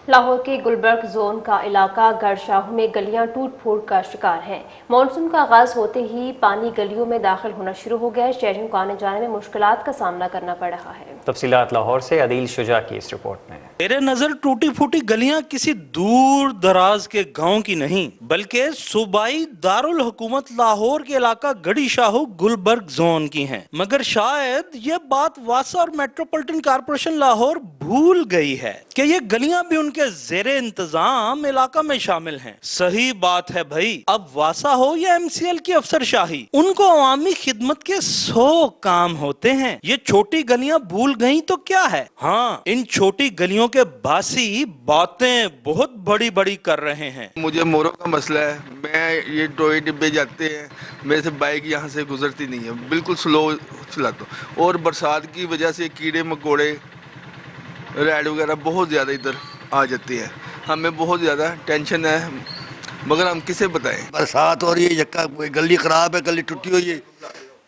لاہور کے گلبرگ زون کا علاقہ گڑشاہو میں گلیاں ٹوٹ پھوٹ کا شکار ہیں۔ مانسون کا آغاز ہوتے ہی پانی گلیوں میں داخل ہونا شروع ہو گیا ہے۔ شہریوں کو آنے جانے میں مشکلات کا سامنا کرنا پڑ رہا ہے۔ تفصیلات لاہور سے عدیل شجاع کی اس رپورٹ میں۔ میرے نظر ٹوٹی پھوٹی گلیاں کسی دور دراز کے گاؤں کی نہیں بلکہ صوبائی دارالحکومت لاہور کے علاقہ گڑی شاہو گلبرگ زون کی ہیں، مگر شاید یہ بات واسا اور میٹروپولیٹن کارپوریشن لاہور بھول گئی ہے کہ یہ گلیاں بھی ان کے زیر انتظام علاقہ میں شامل ہیں۔ صحیح بات ہے بھائی، اب واسا ہو یا ایم سی ایل کی افسر شاہی، ان کو عوامی خدمت کے 100 کام ہوتے ہیں۔ یہ چھوٹی گلیاں بھول گئیں تو کیا ہے؟ ہاں، ان چھوٹی گلیوں کے باسی باتیں بہت بڑی بڑی کر رہے ہیں۔ مجھے موروں کا مسئلہ ہے، میں یہ ٹوئے ڈبے جاتے ہیں، میرے سے بائک یہاں سے گزرتی نہیں ہے، بالکل سلو چلاتا ہوں، اور برسات کی وجہ سے کیڑے مکوڑے ریڈ وغیرہ بہت زیادہ ادھر آ جاتے ہیں، ہمیں بہت زیادہ ٹینشن ہے، مگر ہم کسے بتائیں۔ برسات ہو رہی ہے، یکا گلی خراب ہے، گلی ٹوٹی ہوئی ہے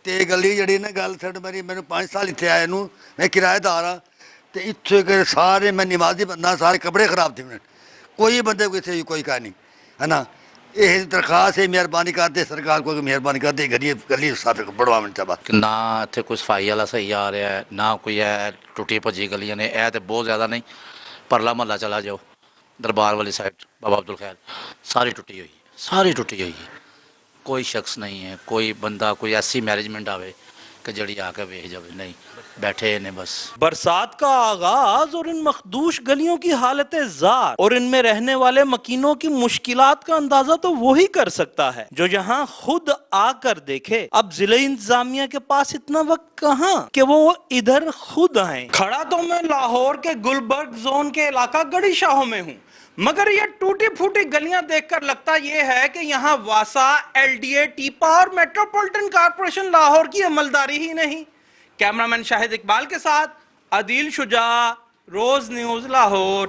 تے گلی جڑی نا گل سٹ میری، میں 5 سال اتنے آئے نوں، میں کرایہ دار ہاں تے اتھے کے سارے میں نمازی بندہ، سارے کپڑے خراب تھے، کوئی بندے کو اتنے کوئی کہا نہیں ہے نا۔ یہ درخواست ہے، مہربانی کرتے سرکار کو مہربانی کرتے گلی صاف بڑھوا من چاہا نہ اتنے کوئی صفائی والا صحیح آ رہا ہے، نہ کوئی ہے ٹوٹی بھجی گلیاں نے، یہ تو بہت زیادہ نہیں۔ پرلا محلہ چلا جاؤ، دربار والی سائڈ بابا عبدالخیر، ساری ٹوٹی ہوئی ہے، ساری ٹوٹی ہوئی ہے۔ کوئی شخص نہیں ہے، کوئی بندہ، کوئی ایسی مینجمنٹ آوے کہ جڑی آ کے ویکھ جاوے، نہیں، بیٹھے نے بس۔ برسات کا آغاز اور ان مخدوش گلیوں کی حالت زار اور ان میں رہنے والے مکینوں کی مشکلات کا اندازہ تو وہی کر سکتا ہے جو یہاں خود آ کر دیکھے۔ اب ضلع انتظامیہ کے پاس اتنا وقت کہاں کہ وہ ادھر خود آئیں۔ کھڑا تو میں لاہور کے گلبرگ زون کے علاقہ گڑی شاہو میں ہوں، مگر یہ ٹوٹی پھوٹی گلیاں دیکھ کر لگتا یہ ہے کہ یہاں واسا، ایل ڈی اے، ٹیپا اور میٹروپولیٹن کارپوریشن لاہور کی عملداری ہی نہیں۔ کیمرامین شاہد اقبال کے ساتھ عدیل شجاع، روز نیوز لاہور۔